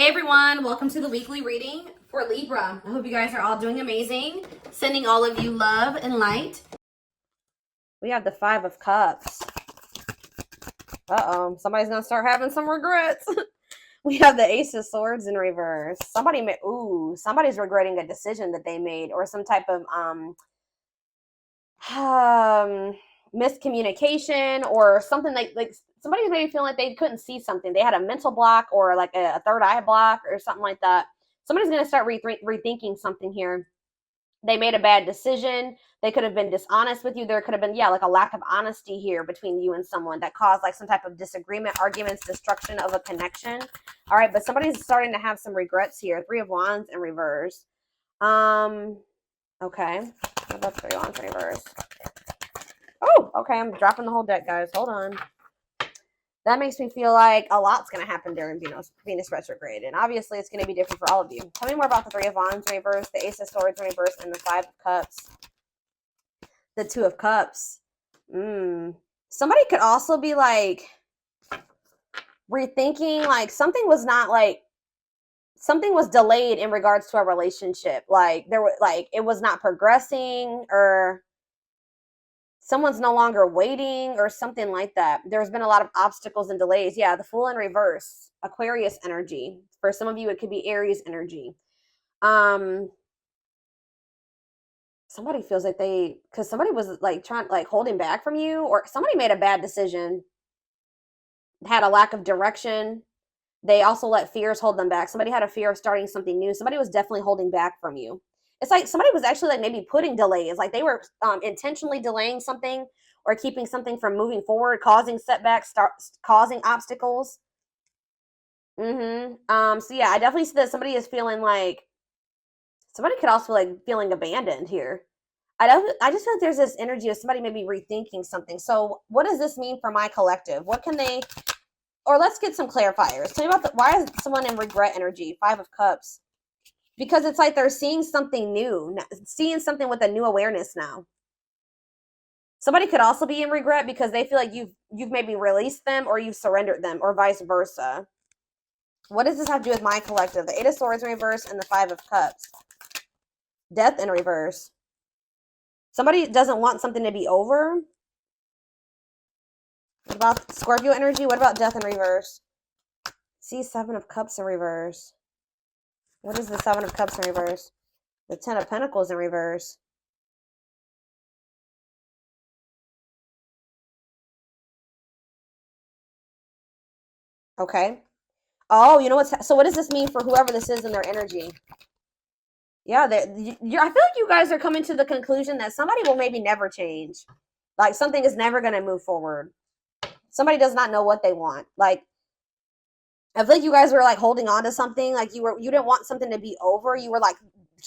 Hey everyone, welcome to the weekly reading for Libra. I hope you guys are all doing amazing. Sending all of you love and light. We have the Five of Cups. Uh-oh, somebody's gonna start having some regrets. We have the Ace of Swords in reverse. Somebody's regretting a decision that they made, or some type of miscommunication, or something like somebody's maybe feeling like they couldn't see something. They had a mental block, or like a third eye block, or something like that. Somebody's going to start rethinking something here. They made a bad decision. They could have been dishonest with you. There could have been, like a lack of honesty here between you and someone that caused like some type of disagreement, arguments, destruction of a connection. All right, but somebody's starting to have some regrets here. Three of Wands in reverse. Okay. What about Three of Wands in reverse? Oh, okay. I'm dropping the whole deck, guys. Hold on. That makes me feel like a lot's going to happen during Venus retrograde. And obviously, it's going to be different for all of you. Tell me more about the Three of Wands in reverse, the Ace of Swords in reverse, and the Five of Cups. The Two of Cups. Somebody could also be like rethinking, like something was delayed in regards to a relationship. Like it was not progressing, or someone's no longer waiting, or something like that. There's been a lot of obstacles and delays. Yeah, the Fool in reverse, Aquarius energy. For some of you, it could be Aries energy. Somebody feels like because somebody was like holding back from you, or somebody made a bad decision, had a lack of direction. They also let fears hold them back. Somebody had a fear of starting something new. Somebody was definitely holding back from you. It's like somebody was actually like maybe putting delays, like they were intentionally delaying something or keeping something from moving forward, causing setbacks, causing obstacles. So yeah, I definitely see that somebody is feeling like, somebody could also like feeling abandoned here. I just feel like there's this energy of somebody maybe rethinking something. So what does this mean for my collective? What can they, or let's get some clarifiers. Tell me about why is someone in regret energy? Five of Cups. Because it's like they're seeing something new, seeing something with a new awareness now. Somebody could also be in regret because they feel like you've maybe released them, or you've surrendered them, or vice versa. What does this have to do with my collective? The Eight of Swords in reverse and the Five of Cups. Death in reverse. Somebody doesn't want something to be over. What about Scorpio energy? What about death in reverse? See, Seven of Cups in reverse. What is the Seven of Cups in reverse? The Ten of Pentacles in reverse. Okay. Oh, you know what's... So what does this mean for whoever this is in their energy? Yeah, I feel like you guys are coming to the conclusion that somebody will maybe never change. Like something is never going to move forward. Somebody does not know what they want. Like, I feel like you guys were like holding on to something. Like you didn't want something to be over. You were like,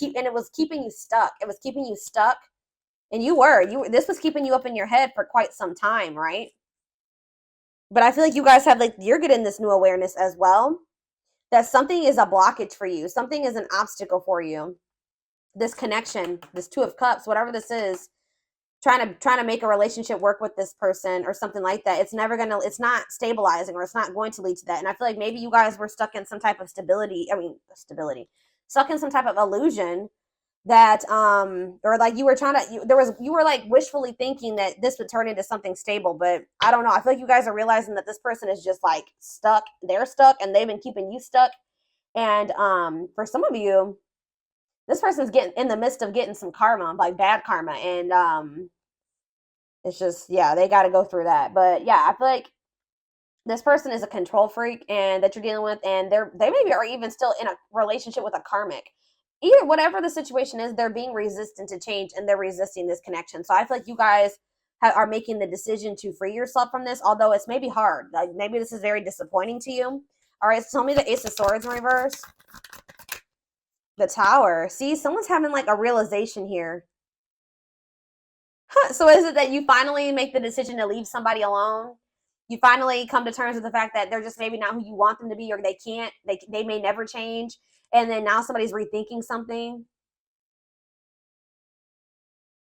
and it was keeping you stuck. It was keeping you stuck. And this was keeping you up in your head for quite some time, right? But I feel like you guys have you're getting this new awareness as well, that something is a blockage for you. Something is an obstacle for you. This connection, this Two of Cups, whatever this is, trying to make a relationship work with this person or something like that. It's not stabilizing, or it's not going to lead to that. And I feel like maybe you guys were stuck in some type of stuck in some type of illusion that or like you were like wishfully thinking that this would turn into something stable. But I don't know, I feel like you guys are realizing that this person is just like stuck. They're stuck, and they've been keeping you stuck. And for some of you, this person's getting in the midst of getting some karma, like bad karma. And it's just, yeah, they got to go through that. But yeah, I feel like this person is a control freak, and that you're dealing with, and they maybe are even still in a relationship with a karmic. Either whatever the situation is, they're being resistant to change, and they're resisting this connection. So I feel like you guys are making the decision to free yourself from this, although it's maybe hard. Like maybe this is very disappointing to you. All right, so tell me the Ace of Swords in reverse. The Tower. See, someone's having like a realization here. So is it that you finally make the decision to leave somebody alone? You finally come to terms with the fact that they're just maybe not who you want them to be, or they may never change. And then now somebody's rethinking something.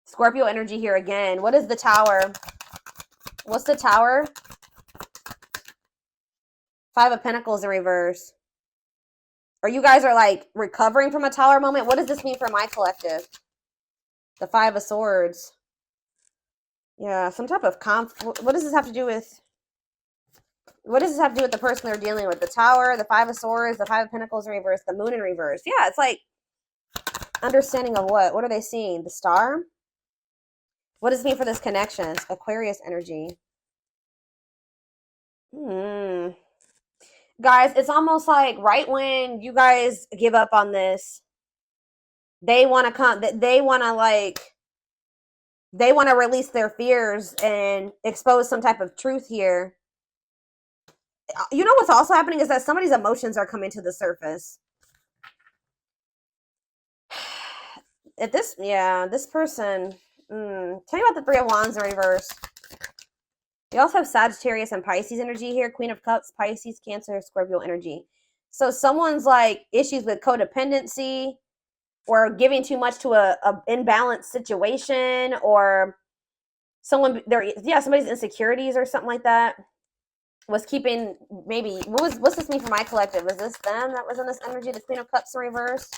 Scorpio energy here again. What is the Tower? What's the Tower? Five of Pentacles in reverse. Or you guys are like recovering from a Tower moment. What does this mean for my collective? The Five of Swords. Yeah, some type of what does this have to do with? What does this have to do with the person they're dealing with? The Tower, the Five of Swords, the Five of Pentacles in reverse, the Moon in reverse. Yeah, it's like understanding of what? What are they seeing? The Star? What does it mean for this connection? Aquarius energy. Guys, it's almost like right when you guys give up on this, they want to come, they want to like, they want to release their fears and expose some type of truth here. You know what's also happening is that somebody's emotions are coming to the surface. If this, yeah, this person, tell me about the Three of Wands in reverse. You also have Sagittarius and Pisces energy here. Queen of Cups, Pisces, Cancer, Scorpio energy. So someone's like issues with codependency or giving too much to a imbalanced situation, or someone somebody's insecurities or something like that was keeping, maybe what's this mean for my collective? Is this them that was in this energy, the Queen of Cups in reverse?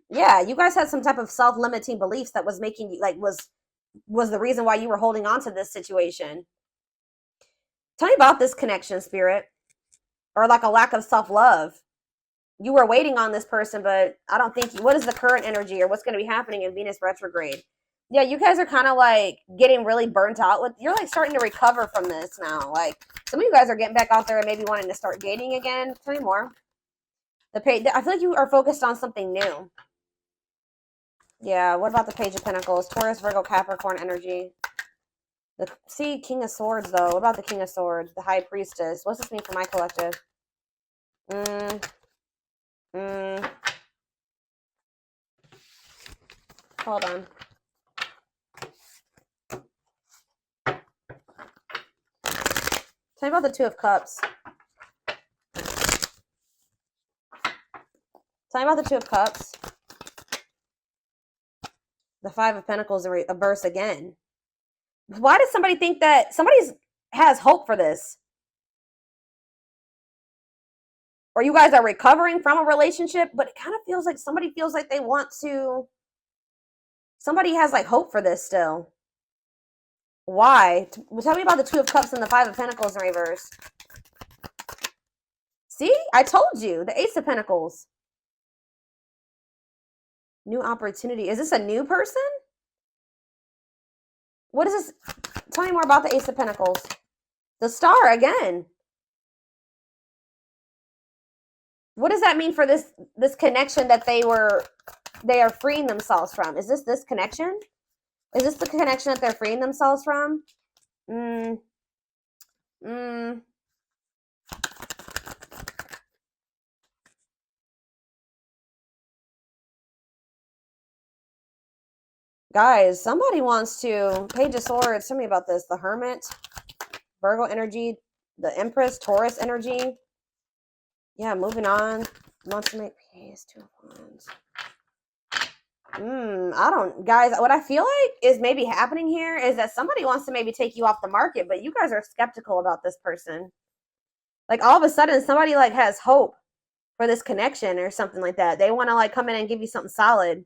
Yeah, you guys had some type of self-limiting beliefs that was making you like was the reason why you were holding on to this situation. Tell me about this connection, Spirit, or like a lack of self-love. You were waiting on this person, but I don't think, what is the current energy or what's going to be happening in Venus retrograde? Yeah, you guys are kind of like getting really burnt out with, you're like starting to recover from this now. Like some of you guys are getting back out there and maybe wanting to start dating again. Tell me more. I feel like you are focused on something new. Yeah, what about the Page of Pentacles? Taurus, Virgo, Capricorn energy. See, King of Swords, though. What about the King of Swords? The High Priestess. What's this mean for my collective? Hold on. Tell me about the Two of Cups. Tell me about the Two of Cups. The Five of Pentacles in reverse again. Why does somebody think that somebody has hope for this? Or you guys are recovering from a relationship, but it kind of feels like somebody feels like they want to, somebody has like hope for this still. Why? Tell me about the Two of Cups and the Five of Pentacles in reverse. See, I told you, the Ace of Pentacles. New opportunity. Is this a new person? What is this? Tell me more about the Ace of Pentacles. The Star again. What does that mean for this connection that they are freeing themselves from? Is this connection? Is this the connection that they're freeing themselves from? Guys, somebody wants to, Page of Swords, tell me about this. The Hermit, Virgo energy, the Empress, Taurus energy. Yeah, moving on. Wants to make peace, Two of Wands. I don't, guys, what I feel like is maybe happening here is that somebody wants to maybe take you off the market, but you guys are skeptical about this person. Like all of a sudden somebody like has hope for this connection or something like that. They want to like come in and give you something solid.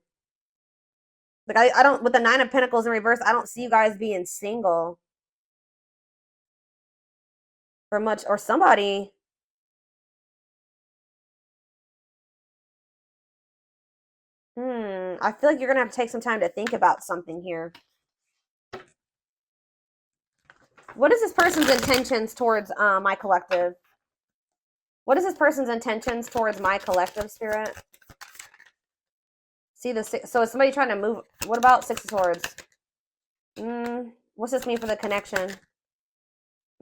Like I don't, with the Nine of Pentacles in reverse, I don't see you guys being single for much, or somebody. I feel like you're gonna have to take some time to think about something here. What is this person's intentions towards my collective? What is this person's intentions towards my collective, Spirit? See the six, so is somebody trying to move? What about Six of Swords? What's this mean for the connection?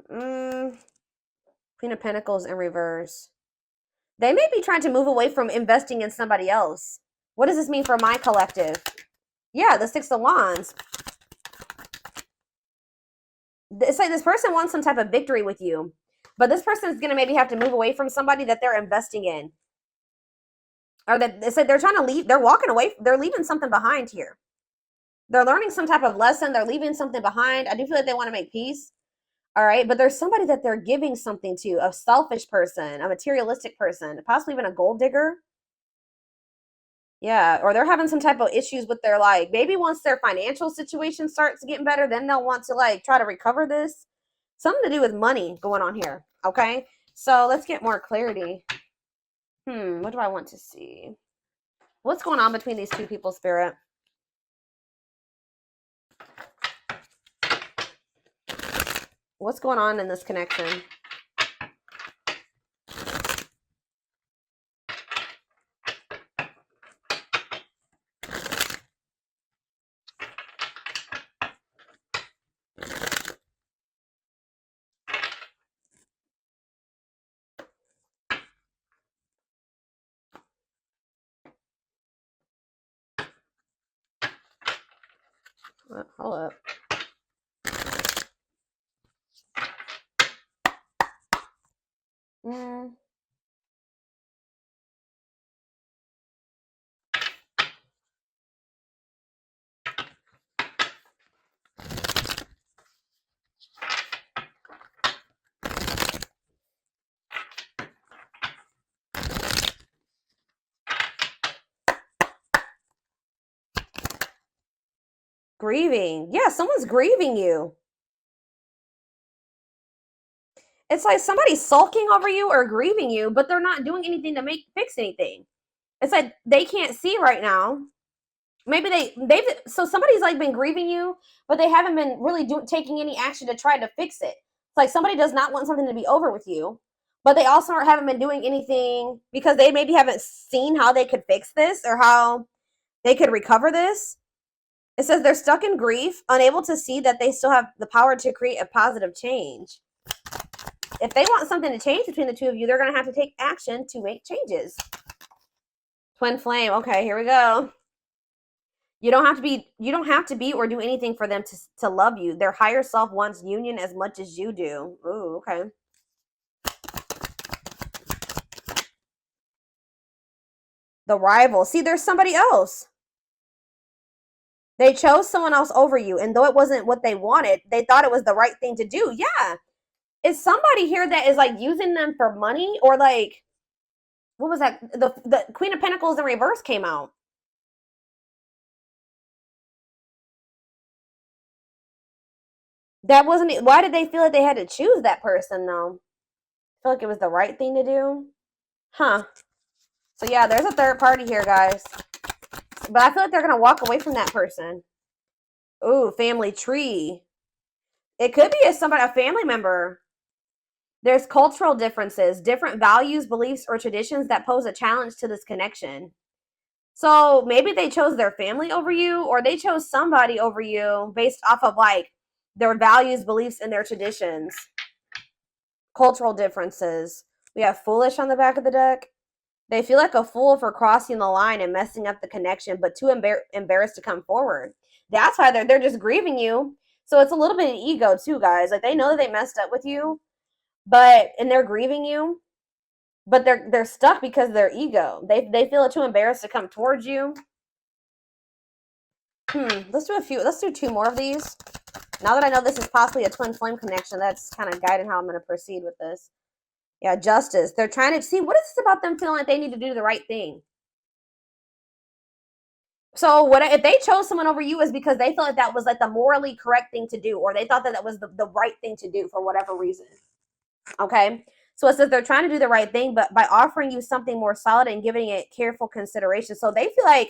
Queen of Pentacles in reverse. They may be trying to move away from investing in somebody else. What does this mean for my collective? Yeah, the Six of Wands. It's like this person wants some type of victory with you, but this person is going to maybe have to move away from somebody that they're investing in. Or that it's like they're trying to leave, they're walking away, they're leaving something behind here. They're learning some type of lesson, they're leaving something behind. I do feel like they want to make peace. All right, but there's somebody that they're giving something to, a selfish person, a materialistic person, possibly even a gold digger. Yeah, or they're having some type of issues with their, like, maybe once their financial situation starts getting better, then they'll want to like try to recover this. Something to do with money going on here. Okay, so let's get more clarity. What do I want to see? What's going on between these two people, Spirit? What's going on in this connection? Hold up. Grieving. Yeah, someone's grieving you. It's like somebody's sulking over you or grieving you, but they're not doing anything to fix anything. It's like they can't see right now. Maybe so somebody's like been grieving you, but they haven't been really taking any action to try to fix it. It's like somebody does not want something to be over with you, but they also haven't been doing anything because they maybe haven't seen how they could fix this or how they could recover this. It says they're stuck in grief, unable to see that they still have the power to create a positive change. If they want something to change between the two of you, they're going to have to take action to make changes. Twin flame. Okay, here we go. You don't have to be or do anything for them to love you. Their higher self wants union as much as you do. Ooh, okay. The rival. See, there's somebody else. They chose someone else over you, and though it wasn't what they wanted, they thought it was the right thing to do. Yeah. Is somebody here that is like using them for money, or like, what was that? The Queen of Pentacles in reverse came out. That wasn't it. Why did they feel like they had to choose that person though? I feel like it was the right thing to do. Huh. So yeah, there's a third party here, guys. But I feel like they're going to walk away from that person. Ooh, family tree. It could be a family member. There's cultural differences, different values, beliefs, or traditions that pose a challenge to this connection. So maybe they chose their family over you, or they chose somebody over you based off of like their values, beliefs, and their traditions. Cultural differences. We have foolish on the back of the deck. They feel like a fool for crossing the line and messing up the connection, but too embarrassed to come forward. That's why they're just grieving you. So it's a little bit of ego too, guys. Like they know that they messed up with you, and they're grieving you, but they're stuck because of their ego. They feel too embarrassed to come towards you. Let's do two more of these. Now that I know this is possibly a twin flame connection, that's kind of guiding how I'm going to proceed with this. Yeah, justice. They're trying to see, what is this about them feeling like they need to do the right thing? So what if they chose someone over you is because they felt like that was like the morally correct thing to do, or they thought that that was the right thing to do for whatever reason. Okay. So it says they're trying to do the right thing, but by offering you something more solid and giving it careful consideration. So they feel like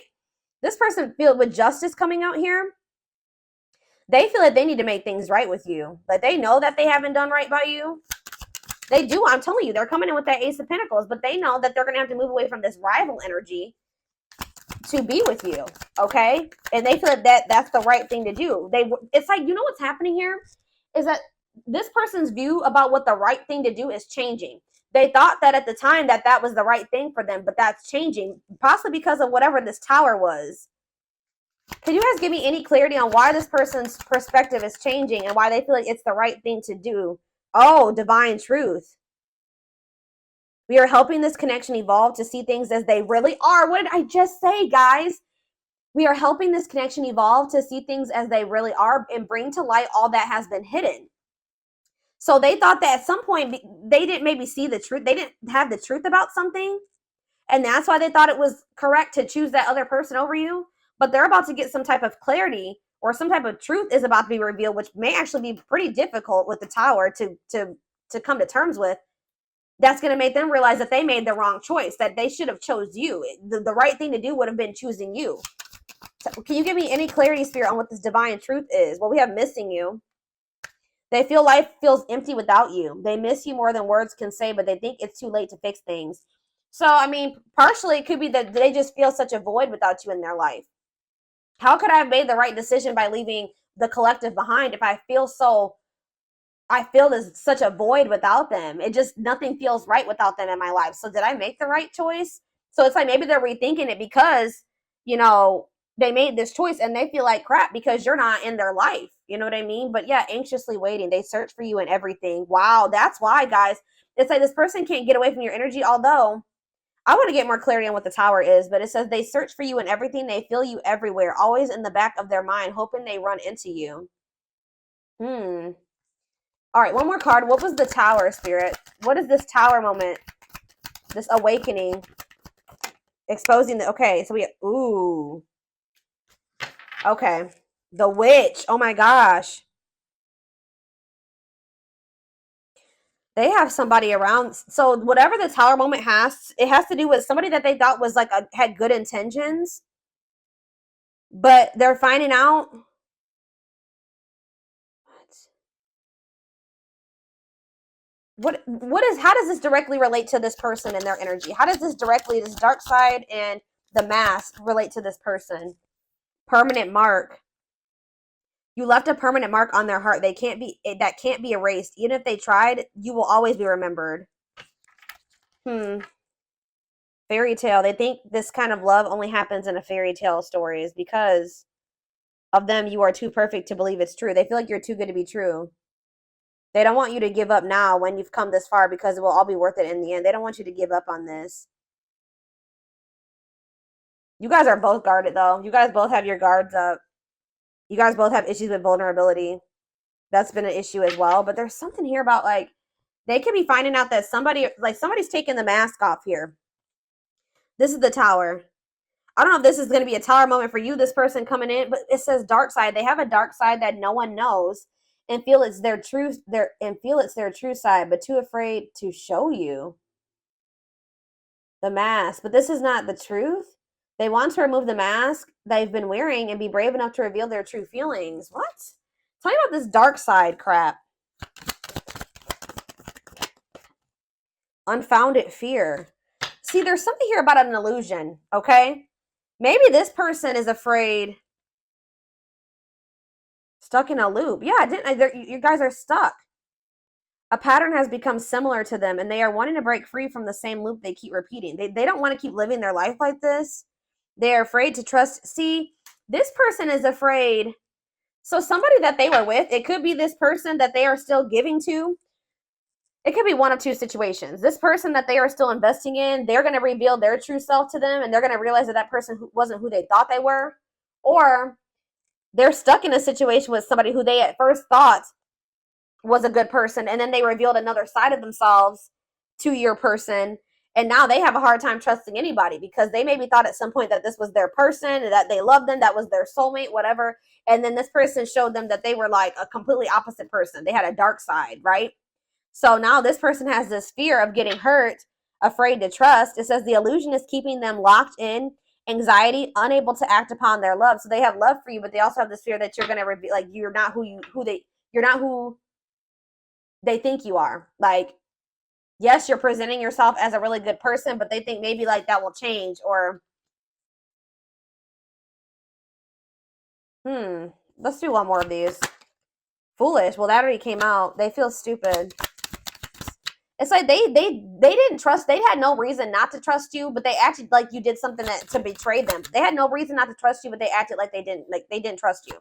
this person with justice coming out here, they feel like they need to make things right with you. Like they know that they haven't done right by you. They do. I'm telling you, they're coming in with that Ace of Pentacles, but they know that they're going to have to move away from this rival energy to be with you. Okay. And they feel like that's the right thing to do. It's like, you know what's happening here is that this person's view about what the right thing to do is changing. They thought that at the time that was the right thing for them, but that's changing, possibly because of whatever this tower was. Can you guys give me any clarity on why this person's perspective is changing and why they feel like it's the right thing to do? Oh, divine truth. We are helping this connection evolve to see things as they really are. What did I just say, guys? We are helping this connection evolve to see things as they really are and bring to light all that has been hidden. So they thought that at some point they didn't maybe see the truth. They didn't have the truth about something. And that's why they thought it was correct to choose that other person over you. But they're about to get some type of clarity, or some type of truth is about to be revealed, which may actually be pretty difficult with the Tower to come to terms with. That's going to make them realize that they made the wrong choice, that they should have chose you. The right thing to do would have been choosing you. So can you give me any clarity, Spirit, on what this divine truth is? Well, we have missing you. They feel life feels empty without you. They miss you more than words can say, but they think it's too late to fix things. So, I mean, partially it could be that they just feel such a void without you in their life. How could I have made the right decision by leaving the collective behind if I feel there's such a void without them? It just, nothing feels right without them in my life. So did I make the right choice? So it's like maybe they're rethinking it because, they made this choice and they feel like crap because you're not in their life. You know what I mean? But yeah, anxiously waiting. They search for you in everything. Wow, that's why, guys. It's like this person can't get away from your energy, although I want to get more clarity on what the Tower is, but it says they search for you in everything. They feel you everywhere, always in the back of their mind, hoping they run into you. All right, one more card. What was the Tower, Spirit? What is this Tower moment? This awakening. Exposing the, okay, so ooh. Okay. The Witch. Oh my gosh. They have somebody around. So whatever the Tower moment has, it has to do with somebody that they thought was like had good intentions, but they're finding out. How does this directly relate to this person and their energy? How does this dark side and the mask relate to this person? Permanent mark. You left a permanent mark on their heart. That can't be erased. Even if they tried, you will always be remembered. Fairy tale. They think this kind of love only happens in a fairy tale stories because of them. You are too perfect to believe it's true. They feel like you're too good to be true. They don't want you to give up now when you've come this far because it will all be worth it in the end. They don't want you to give up on this. You guys are both guarded though. You guys both have your guards up. You guys both have issues with vulnerability. That's been an issue as well. But there's something here about like they could be finding out that somebody's taking the mask off here. This is the Tower. I don't know if this is going to be a Tower moment for you, this person coming in, but it says dark side. They have a dark side that no one knows and feel it's their true side, but too afraid to show you. The mask. But this is not the truth. They want to remove the mask they've been wearing and be brave enough to reveal their true feelings. What? Tell me about this dark side crap. Unfounded fear. See, there's something here about an illusion, okay? Maybe this person is afraid. Stuck in a loop. Yeah, you guys are stuck. A pattern has become similar to them, and they are wanting to break free from the same loop they keep repeating. They don't want to keep living their life like this. They are afraid to trust. See, this person is afraid. So somebody that they were with, it could be this person that they are still giving to. It could be one of two situations. This person that they are still investing in, they're going to reveal their true self to them, and they're going to realize that that person wasn't who they thought they were. Or they're stuck in a situation with somebody who they at first thought was a good person, and then they revealed another side of themselves to your person, and now they have a hard time trusting anybody because they maybe thought at some point that this was their person and that they loved them, that was their soulmate, whatever, and then this person showed them that they were like a completely opposite person. They had a dark side, right? So now this person has this fear of getting hurt, afraid to trust. It says the illusion is keeping them locked in anxiety, unable to act upon their love. So they have love for you, but they also have this fear that you're going to reveal, like you're not you're not who they think you are. Like, yes, you're presenting yourself as a really good person, but they think maybe like that will change. Or let's do one more of these. Foolish. Well, that already came out. They feel stupid. It's like they didn't trust. They had no reason not to trust you, but they acted like you did something to betray them. They had no reason not to trust you, but they acted like they didn't trust you.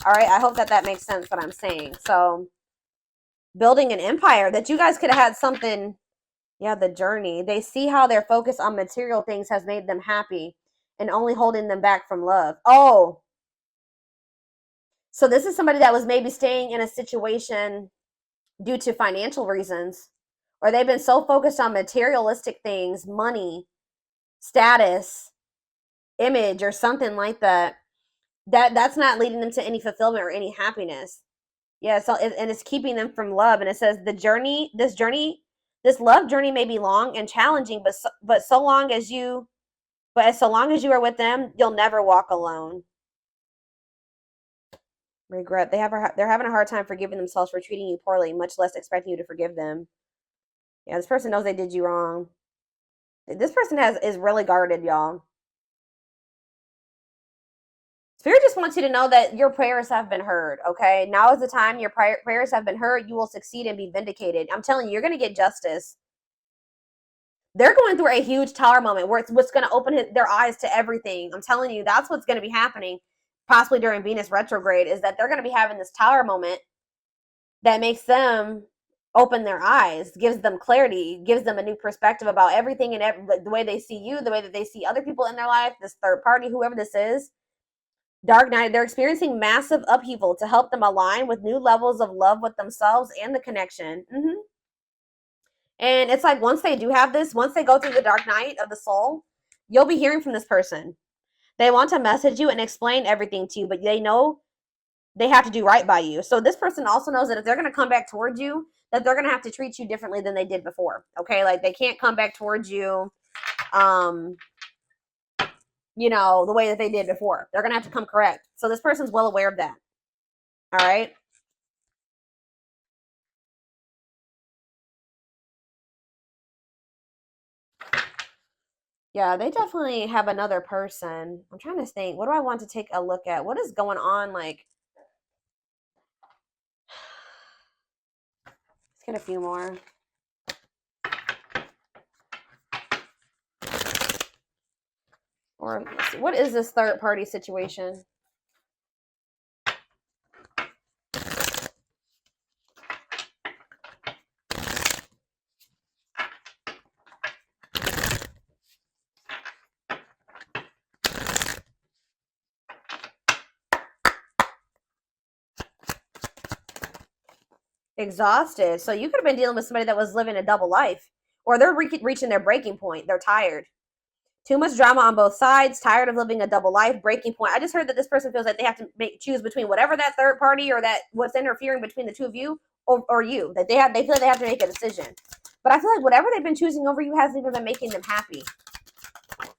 All right, I hope that makes sense what I'm saying. So building an empire, that you guys could have had something. Yeah, the journey. They see how their focus on material things has made them happy and only holding them back from love. Oh, so this is somebody that was maybe staying in a situation due to financial reasons, or they've been so focused on materialistic things, money, status, image, or something like that, that's not leading them to any fulfillment or any happiness. Yeah, so and it's keeping them from love. And it says this love journey may be long and challenging, but so long as you are with them, you'll never walk alone. Regret. They're having a hard time forgiving themselves for treating you poorly, much less expecting you to forgive them. Yeah, this person knows they did you wrong. This person is really guarded, y'all. Spirit just wants you to know that your prayers have been heard, okay? Now is the time your prayers have been heard. You will succeed and be vindicated. I'm telling you, you're going to get justice. They're going through a huge tower moment where it's what's going to open their eyes to everything. I'm telling you, that's what's going to be happening, possibly during Venus retrograde, is that they're going to be having this tower moment that makes them open their eyes, gives them clarity, gives them a new perspective about everything and the way they see you, the way that they see other people in their life, this third party, whoever this is. Dark night, they're experiencing massive upheaval to help them align with new levels of love with themselves and the connection. And it's like once they do have this, once they go through the dark night of the soul, you'll be hearing from this person. They want to message you and explain everything to you, but they know they have to do right by you. So this person also knows that if they're going to come back towards you, that they're going to have to treat you differently than they did before. Okay, like they can't come back towards you the way that they did before. They're going to have to come correct. So this person's well aware of that. All right. Yeah, they definitely have another person. I'm trying to think. What do I want to take a look at? What is going on? Like, let's get a few more. Or let's see, what is this third party situation? Exhausted. So you could have been dealing with somebody that was living a double life, or they're reaching their breaking point. They're tired. Too much drama on both sides, tired of living a double life, breaking point. I just heard that this person feels like they have to choose between whatever that third party or that what's interfering between the two of you or you. That they feel like they have to make a decision. But I feel like whatever they've been choosing over you hasn't even been making them happy.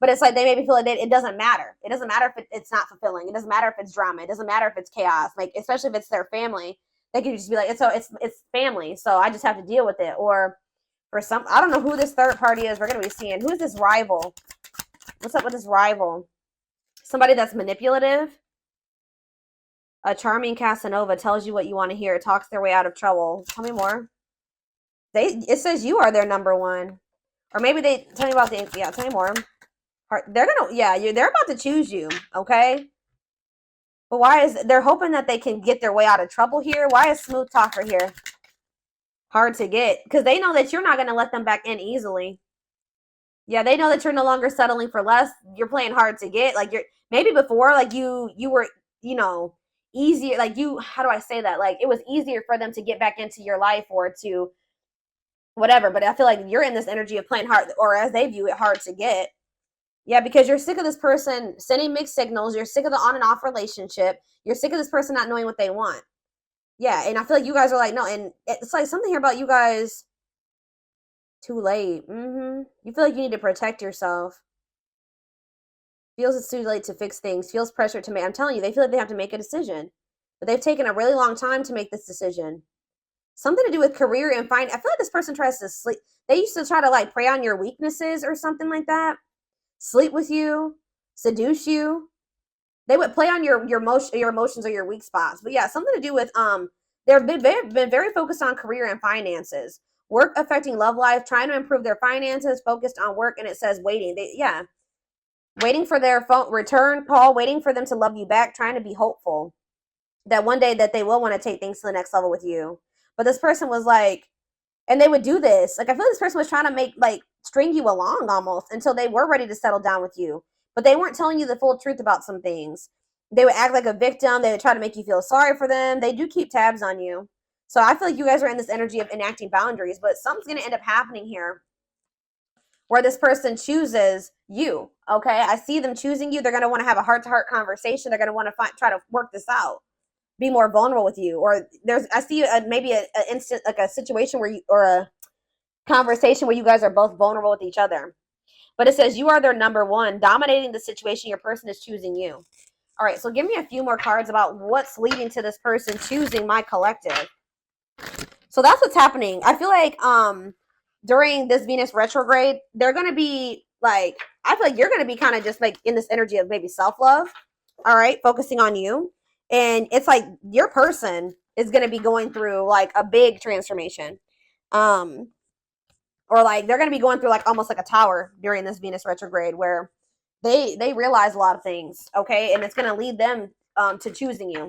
But it's like they maybe feel like it doesn't matter. It doesn't matter if it's not fulfilling. It doesn't matter if it's drama. It doesn't matter if it's chaos. Like, especially if it's their family, they could just be like, it's family, so I just have to deal with it. Or for some, I don't know who this third party is. We're gonna be seeing who is this rival. What's up with this rival? Somebody that's manipulative. A charming Casanova tells you what you want to hear. Talks their way out of trouble. Tell me more. It says you are their number one, or maybe they tell me about the Tell me more. They're about to choose you, okay? But why is they're hoping that they can get their way out of trouble here? Why is smooth talker here hard to get? Because they know that you're not going to let them back in easily. Yeah, they know that you're no longer settling for less. You're playing hard to get. Like you're maybe before, like you were, easier. Like how do I say that? Like it was easier for them to get back into your life or to whatever. But I feel like you're in this energy of playing hard, or as they view it, hard to get. Yeah, because you're sick of this person sending mixed signals. You're sick of the on and off relationship. You're sick of this person not knowing what they want. Yeah, and I feel like you guys are like, no, and it's like something here about you guys. Too late. You feel like you need to protect yourself. Feels it's too late to fix things. Feels pressure to make. I'm telling you, they feel like they have to make a decision. But they've taken a really long time to make this decision. Something to do with career and I feel like this person tries to sleep. They used to try to like prey on your weaknesses or something like that. Sleep with you, seduce you. They would play on your emotions or your weak spots. But yeah, something to do with they've been very focused on career and finances. Work affecting love life, trying to improve their finances, focused on work, and it says waiting. Waiting for their phone return call, waiting for them to love you back, trying to be hopeful that one day that they will want to take things to the next level with you. But this person was like, and they would do this. Like I feel like this person was trying to string you along almost until they were ready to settle down with you. But they weren't telling you the full truth about some things. They would act like a victim. They would try to make you feel sorry for them. They do keep tabs on you. So I feel like you guys are in this energy of enacting boundaries, but something's going to end up happening here where this person chooses you. Okay, I see them choosing you. They're going to want to have a heart-to-heart conversation. They're going to want to try to work this out, be more vulnerable with you. Or I see maybe a instant, like a situation where you, or a conversation where you guys are both vulnerable with each other. But it says you are their number one, dominating the situation. Your person is choosing you. All right, so give me a few more cards about what's leading to this person choosing my collective. So that's what's happening. I feel like during this Venus retrograde, they're going to be like, I feel like you're going to be kind of just like in this energy of maybe self-love. All right, focusing on you. And it's like your person is going to be going through like a big transformation. Or like they're going to be going through like almost like a tower during this Venus retrograde where they realize a lot of things, okay? And it's going to lead them to choosing you.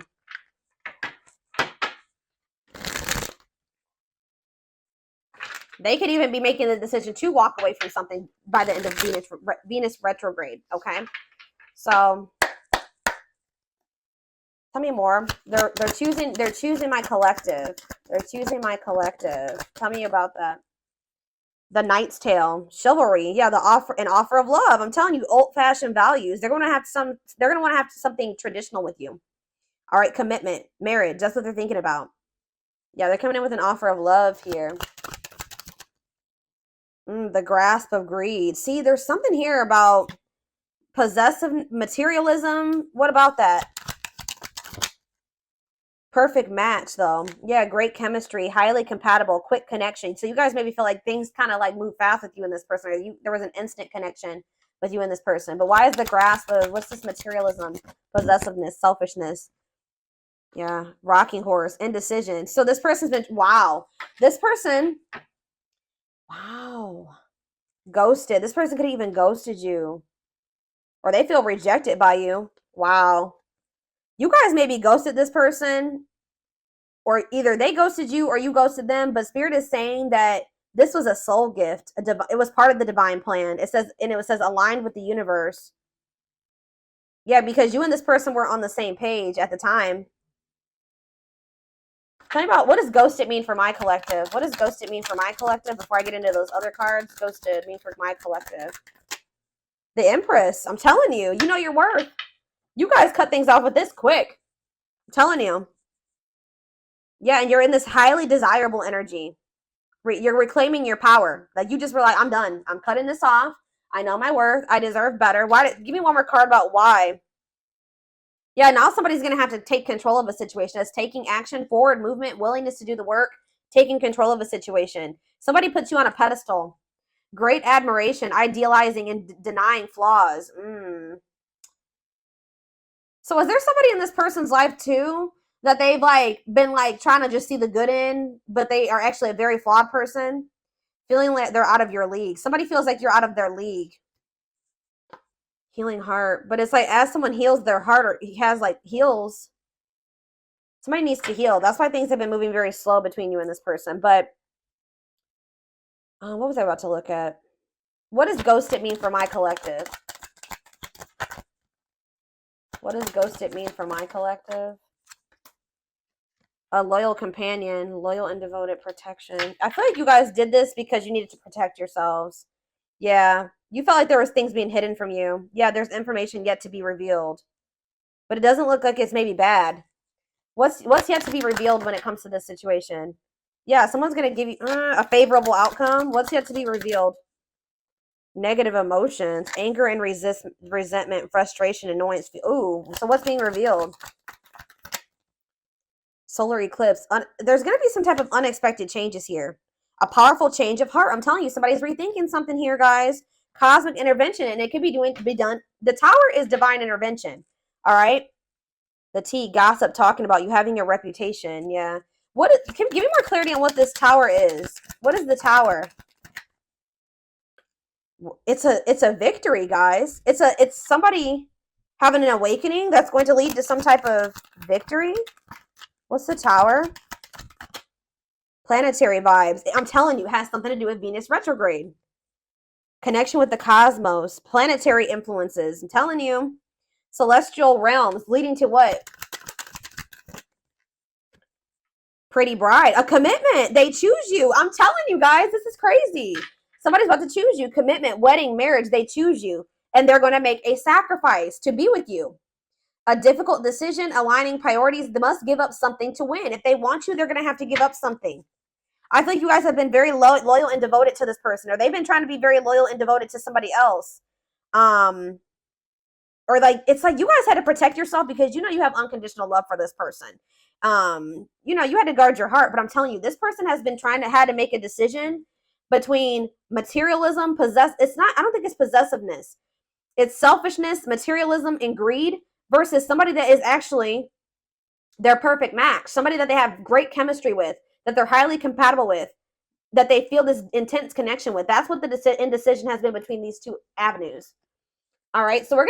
They could even be making the decision to walk away from something by the end of Venus retrograde, okay? So tell me more. They're choosing my collective. They're choosing my collective. Tell me about that. The Knight's Tale, chivalry, yeah, an offer of love. I'm telling you, old-fashioned values. They're going to want to have something traditional with you. All right, commitment, marriage. That's what they're thinking about. Yeah, they're coming in with an offer of love here. The grasp of greed. See, there's something here about possessive materialism. What about that? Perfect match, though. Yeah, great chemistry, highly compatible, quick connection. So you guys maybe feel like things kind of like move fast with you and this person. Or there was an instant connection with you and this person. But why is the grasp of, what's this materialism, possessiveness, selfishness? Yeah, rocking horse, indecision. So this person's been, wow. This person, wow. Ghosted. This person could have even ghosted you. Or they feel rejected by you. Wow. You guys maybe ghosted this person, or either they ghosted you or you ghosted them, but Spirit is saying that this was a soul gift. It was part of the divine plan. It says aligned with the universe. Yeah, because you and this person were on the same page at the time. Tell me about, what does ghosted mean for my collective? What does ghosted mean for my collective before I get into those other cards? Ghosted mean for my collective. The Empress. I'm telling you, you know your worth. You guys cut things off with this quick. I'm telling you. Yeah, and you're in this highly desirable energy. You're reclaiming your power. Like you just were like, I'm done. I'm cutting this off. I know my worth. I deserve better. Give me one more card about why. Yeah, now somebody's going to have to take control of a situation. That's taking action, forward movement, willingness to do the work, taking control of a situation. Somebody puts you on a pedestal. Great admiration, idealizing and denying flaws. So is there somebody in this person's life too that they've like been like trying to just see the good in, but they are actually a very flawed person, feeling like they're out of your league? Somebody feels like you're out of their league. Healing heart, but it's like as someone heals their heart, or heals, somebody needs to heal. That's why things have been moving very slow between you and this person. But what was I about to look at? What does ghosted mean for my collective? What does ghosted mean for my collective? A loyal companion, loyal and devoted protection. I feel like you guys did this because you needed to protect yourselves. Yeah, you felt like there was things being hidden from you. Yeah, there's information yet to be revealed. But it doesn't look like it's maybe bad. What's yet to be revealed when it comes to this situation? Yeah, someone's going to give you a favorable outcome. What's yet to be revealed? Negative emotions, anger and resentment, frustration, annoyance. Ooh, so what's being revealed? Solar eclipse. There's going to be some type of unexpected changes here. A powerful change of heart. I'm telling you, somebody's rethinking something here, guys. Cosmic intervention, and it could be done. The Tower is divine intervention. All right. The T, gossip, talking about you having a reputation. Yeah. Give me more clarity on what this Tower is. What is the Tower? It's a victory, guys. It's somebody having an awakening that's going to lead to some type of victory. What's the Tower? Planetary vibes. I'm telling you, it has something to do with Venus retrograde. Connection with the cosmos. Planetary influences. I'm telling you. Celestial realms leading to what? Pretty bride. A commitment. They choose you. I'm telling you guys, this is crazy. Somebody's about to choose you. Commitment, wedding, marriage. They choose you. And they're going to make a sacrifice to be with you. A difficult decision, aligning priorities. They must give up something to win. If they want you, they're going to have to give up something. I think you guys have been very loyal and devoted to this person, or they've been trying to be very loyal and devoted to somebody else. Or like, it's like you guys had to protect yourself because you know you have unconditional love for this person. You know, you had to guard your heart, but I'm telling you, this person has been had to make a decision between materialism, I don't think it's possessiveness. It's selfishness, materialism, and greed versus somebody that is actually their perfect match, somebody that they have great chemistry with, that they're highly compatible with, that they feel this intense connection with. That's what the indecision has been between these two avenues. All right, so we're